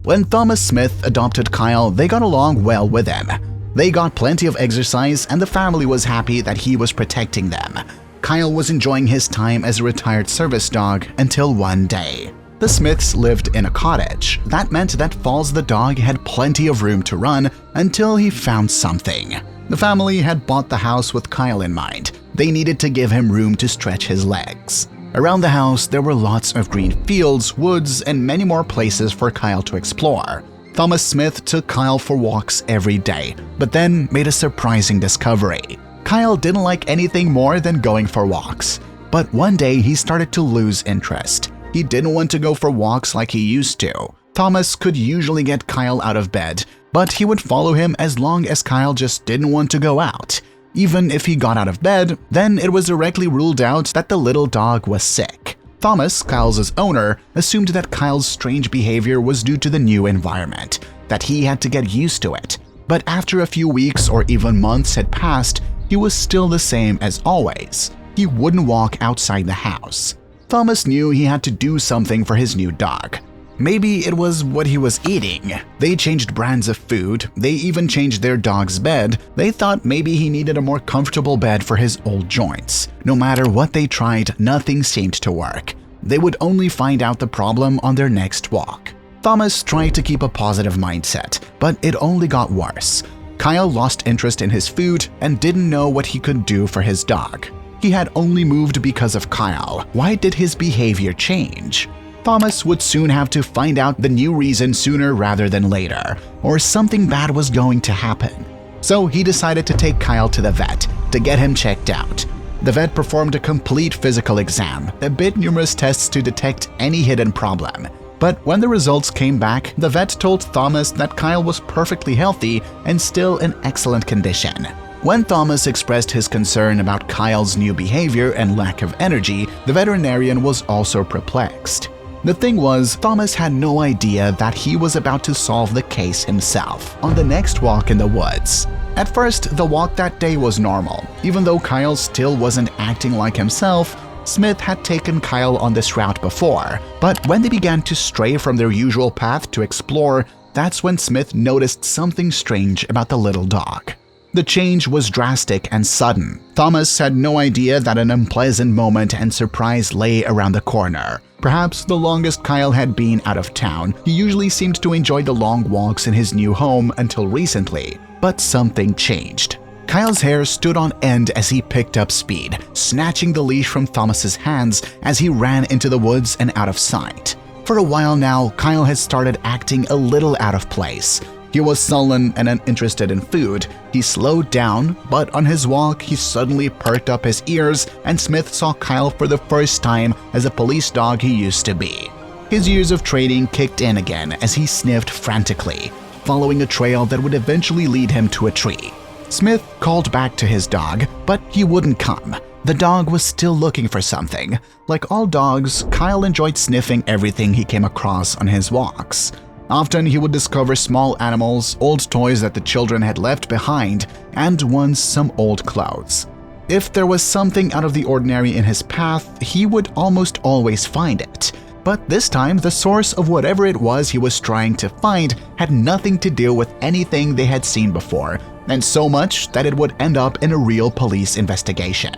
When Thomas Smith adopted Kyle, they got along well with him. They got plenty of exercise and the family was happy that he was protecting them. Kyle was enjoying his time as a retired service dog until one day. The Smiths lived in a cottage. That meant that Falls the dog had plenty of room to run until he found something. The family had bought the house with Kyle in mind. They needed to give him room to stretch his legs. Around the house, there were lots of green fields, woods, and many more places for Kyle to explore. Thomas Smith took Kyle for walks every day, but then made a surprising discovery. Kyle didn't like anything more than going for walks. But one day he started to lose interest. He didn't want to go for walks like he used to. Thomas could usually get Kyle out of bed, but he would follow him as long as Kyle just didn't want to go out. Even if he got out of bed, then it was directly ruled out that the little dog was sick. Thomas, Kyle's owner, assumed that Kyle's strange behavior was due to the new environment, that he had to get used to it. But after a few weeks or even months had passed, he was still the same as always. He wouldn't walk outside the house. Thomas knew he had to do something for his new dog. Maybe it was what he was eating. They changed brands of food, they even changed their dog's bed. They thought maybe he needed a more comfortable bed for his old joints. No matter what they tried, nothing seemed to work. They would only find out the problem on their next walk. Thomas tried to keep a positive mindset, but it only got worse. Kyle lost interest in his food and didn't know what he could do for his dog. He had only moved because of Kyle. Why did his behavior change? Thomas would soon have to find out the new reason sooner rather than later, or something bad was going to happen. So he decided to take Kyle to the vet to get him checked out. The vet performed a complete physical exam that did numerous tests to detect any hidden problem. But when the results came back, the vet told Thomas that Kyle was perfectly healthy and still in excellent condition. When Thomas expressed his concern about Kyle's new behavior and lack of energy, the veterinarian was also perplexed. The thing was, Thomas had no idea that he was about to solve the case himself on the next walk in the woods. At first, the walk that day was normal. Even though Kyle still wasn't acting like himself, Smith had taken Kyle on this route before. But when they began to stray from their usual path to explore, that's when Smith noticed something strange about the little dog. The change was drastic and sudden. Thomas had no idea that an unpleasant moment and surprise lay around the corner. Perhaps the longest Kyle had been out of town, he usually seemed to enjoy the long walks in his new home until recently. But something changed. Kyle's hair stood on end as he picked up speed, snatching the leash from Thomas's hands as he ran into the woods and out of sight. For a while now, Kyle had started acting a little out of place. He was sullen and uninterested in food. He slowed down, but on his walk, he suddenly perked up his ears and Smith saw Kyle for the first time as a police dog he used to be. His years of training kicked in again as he sniffed frantically, following a trail that would eventually lead him to a tree. Smith called back to his dog, but he wouldn't come. The dog was still looking for something. Like all dogs, Kyle enjoyed sniffing everything he came across on his walks. Often he would discover small animals, old toys that the children had left behind, and once some old clothes. If there was something out of the ordinary in his path, he would almost always find it. But this time, the source of whatever it was he was trying to find had nothing to do with anything they had seen before, and so much that it would end up in a real police investigation.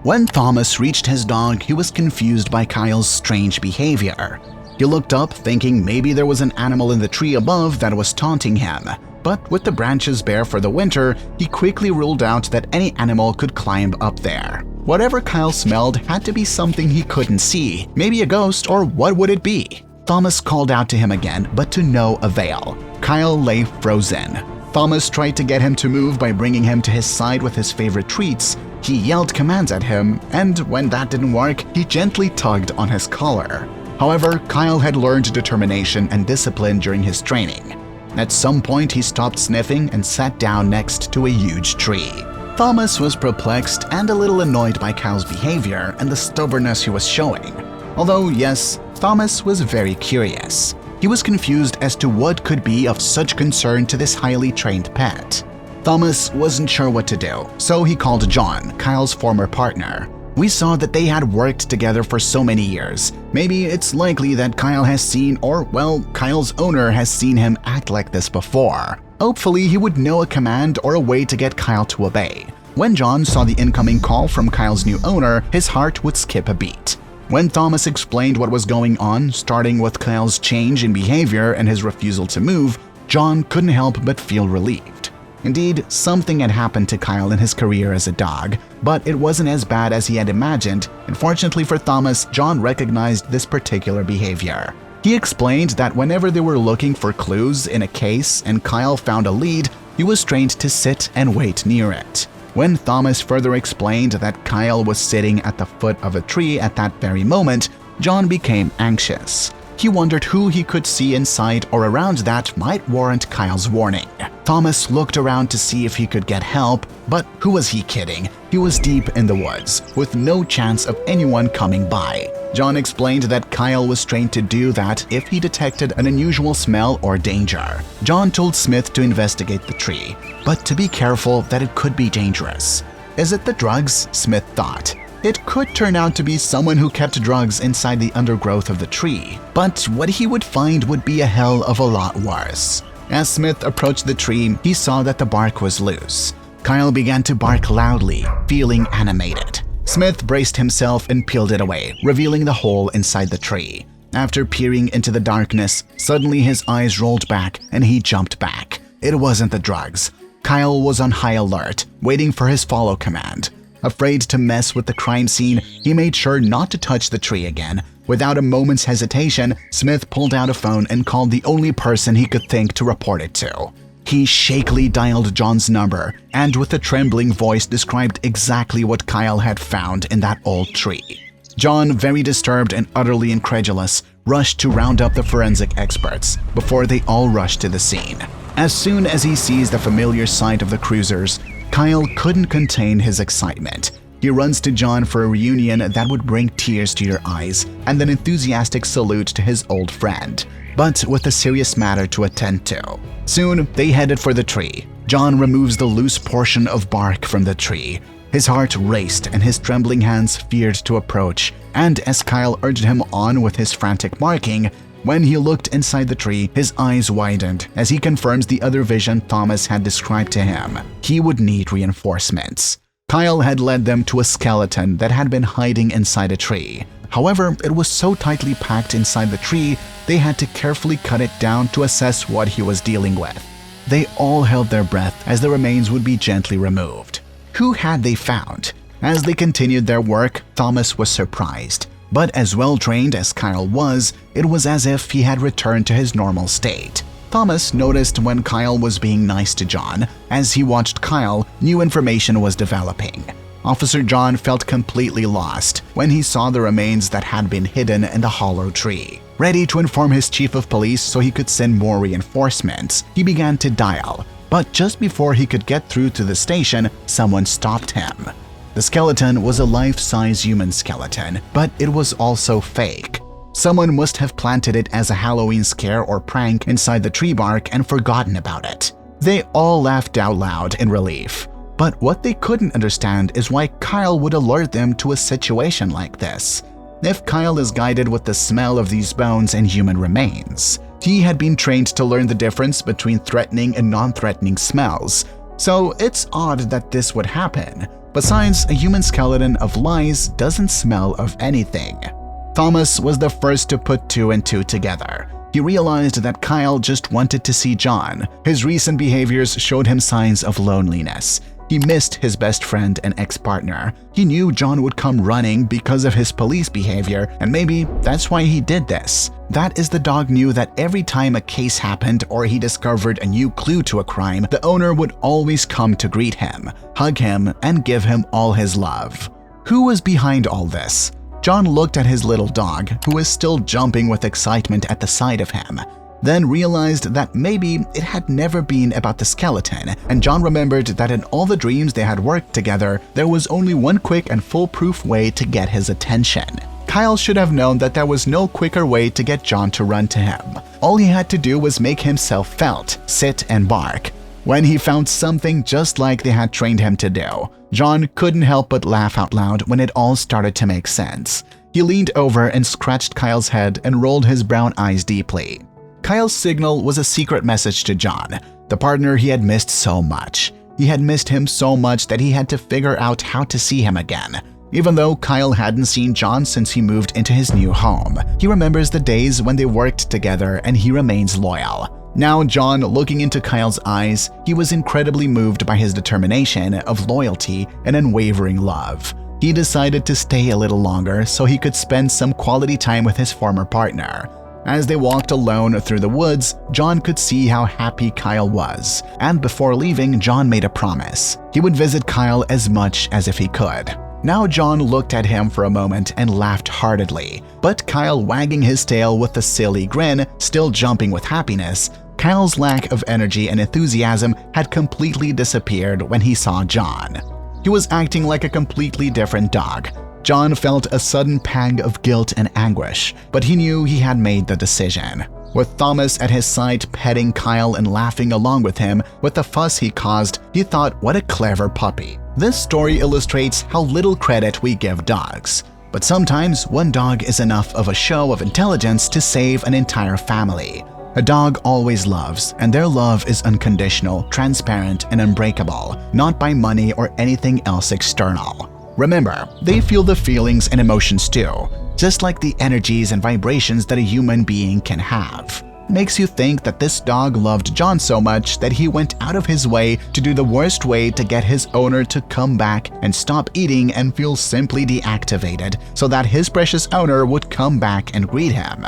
When Thomas reached his dog, he was confused by Kyle's strange behavior. He looked up, thinking maybe there was an animal in the tree above that was taunting him. But with the branches bare for the winter, he quickly ruled out that any animal could climb up there. Whatever Kyle smelled had to be something he couldn't see, maybe a ghost, or what would it be? Thomas called out to him again, but to no avail. Kyle lay frozen. Thomas tried to get him to move by bringing him to his side with his favorite treats. He yelled commands at him, and when that didn't work, he gently tugged on his collar. However, Kyle had learned determination and discipline during his training. At some point, he stopped sniffing and sat down next to a huge tree. Thomas was perplexed and a little annoyed by Kyle's behavior and the stubbornness he was showing. Although, yes, Thomas was very curious. He was confused as to what could be of such concern to this highly trained pet. Thomas wasn't sure what to do, so he called John, Kyle's former partner. We saw that they had worked together for so many years. Maybe it's likely that Kyle has seen, or well, Kyle's owner has seen him act like this before. Hopefully, he would know a command or a way to get Kyle to obey. When John saw the incoming call from Kyle's new owner, his heart would skip a beat. When Thomas explained what was going on, starting with Kyle's change in behavior and his refusal to move, John couldn't help but feel relieved. Indeed, something had happened to Kyle in his career as a dog, but it wasn't as bad as he had imagined, and fortunately for Thomas, John recognized this particular behavior. He explained that whenever they were looking for clues in a case and Kyle found a lead, he was trained to sit and wait near it. When Thomas further explained that Kyle was sitting at the foot of a tree at that very moment, John became anxious. He wondered who he could see inside or around that might warrant Kyle's warning. Thomas looked around to see if he could get help, but who was he kidding? He was deep in the woods, with no chance of anyone coming by. John explained that Kyle was trained to do that if he detected an unusual smell or danger. John told Smith to investigate the tree, but to be careful that it could be dangerous. Is it the drugs? Smith thought. It could turn out to be someone who kept drugs inside the undergrowth of the tree, but what he would find would be a hell of a lot worse. As Smith approached the tree, he saw that the bark was loose. Kyle began to bark loudly, feeling animated. Smith braced himself and peeled it away, revealing the hole inside the tree. After peering into the darkness, suddenly his eyes rolled back and he jumped back. It wasn't the drugs. Kyle was on high alert, waiting for his follow command. Afraid to mess with the crime scene, he made sure not to touch the tree again. Without a moment's hesitation, Smith pulled out a phone and called the only person he could think to report it to. He shakily dialed John's number and with a trembling voice described exactly what Kyle had found in that old tree. John, very disturbed and utterly incredulous, rushed to round up the forensic experts before they all rushed to the scene. As soon as he sees the familiar sight of the cruisers, Kyle couldn't contain his excitement. He runs to John for a reunion that would bring tears to your eyes and an enthusiastic salute to his old friend, but with a serious matter to attend to. Soon, they headed for the tree. John removes the loose portion of bark from the tree. His heart raced and his trembling hands feared to approach, and as Kyle urged him on with his frantic barking, when he looked inside the tree, his eyes widened as he confirms the other vision Thomas had described to him. He would need reinforcements. Kyle had led them to a skeleton that had been hiding inside a tree. However, it was so tightly packed inside the tree, they had to carefully cut it down to assess what he was dealing with. They all held their breath as the remains would be gently removed. Who had they found? As they continued their work, Thomas was surprised. But as well-trained as Kyle was, it was as if he had returned to his normal state. Thomas noticed when Kyle was being nice to John. As he watched Kyle, new information was developing. Officer John felt completely lost when he saw the remains that had been hidden in the hollow tree. Ready to inform his chief of police so he could send more reinforcements, he began to dial. But just before he could get through to the station, someone stopped him. The skeleton was a life-size human skeleton, but it was also fake. Someone must have planted it as a Halloween scare or prank inside the tree bark and forgotten about it. They all laughed out loud in relief. But what they couldn't understand is why Kyle would alert them to a situation like this. If Kyle is guided with the smell of these bones and human remains, he had been trained to learn the difference between threatening and non-threatening smells. So it's odd that this would happen. Besides, a human skeleton of lies doesn't smell of anything. Thomas was the first to put two and two together. He realized that Kyle just wanted to see John. His recent behaviors showed him signs of loneliness. He missed his best friend and ex-partner. He knew John would come running because of his police behavior, and maybe that's why he did this. That is, the dog knew that every time a case happened or he discovered a new clue to a crime, the owner would always come to greet him, hug him, and give him all his love. Who was behind all this? John looked at his little dog, who was still jumping with excitement at the sight of him, then realized that maybe it had never been about the skeleton, and John remembered that in all the dreams they had worked together, there was only one quick and foolproof way to get his attention. Kyle should have known that there was no quicker way to get John to run to him. All he had to do was make himself felt, sit and bark. When he found something just like they had trained him to do, John couldn't help but laugh out loud when it all started to make sense. He leaned over and scratched Kyle's head and rolled his brown eyes deeply. Kyle's signal was a secret message to John, the partner he had missed so much. He had missed him so much that he had to figure out how to see him again. Even though Kyle hadn't seen John since he moved into his new home, he remembers the days when they worked together and he remains loyal. Now John, looking into Kyle's eyes, he was incredibly moved by his determination of loyalty and unwavering love. He decided to stay a little longer so he could spend some quality time with his former partner. As they walked alone through the woods, John could see how happy Kyle was, and before leaving, John made a promise. He would visit Kyle as much as if he could. Now John looked at him for a moment and laughed heartedly, but Kyle, wagging his tail with a silly grin, still jumping with happiness, Kyle's lack of energy and enthusiasm had completely disappeared when he saw John. He was acting like a completely different dog. John felt a sudden pang of guilt and anguish, but he knew he had made the decision. With Thomas at his side petting Kyle and laughing along with him with the fuss he caused, he thought, what a clever puppy. This story illustrates how little credit we give dogs. But sometimes one dog is enough of a show of intelligence to save an entire family. A dog always loves, and their love is unconditional, transparent, and unbreakable, not by money or anything else external. Remember, they feel the feelings and emotions too, just like the energies and vibrations that a human being can have. Makes you think that this dog loved John so much that he went out of his way to do the worst way to get his owner to come back and stop eating and feel simply deactivated so that his precious owner would come back and greet him.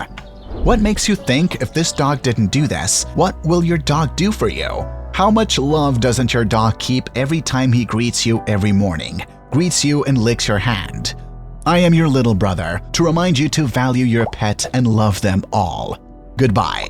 What makes you think if this dog didn't do this, what will your dog do for you? How much love doesn't your dog keep every time he greets you every morning, greets you and licks your hand? I am your little brother to remind you to value your pet and love them all. Goodbye.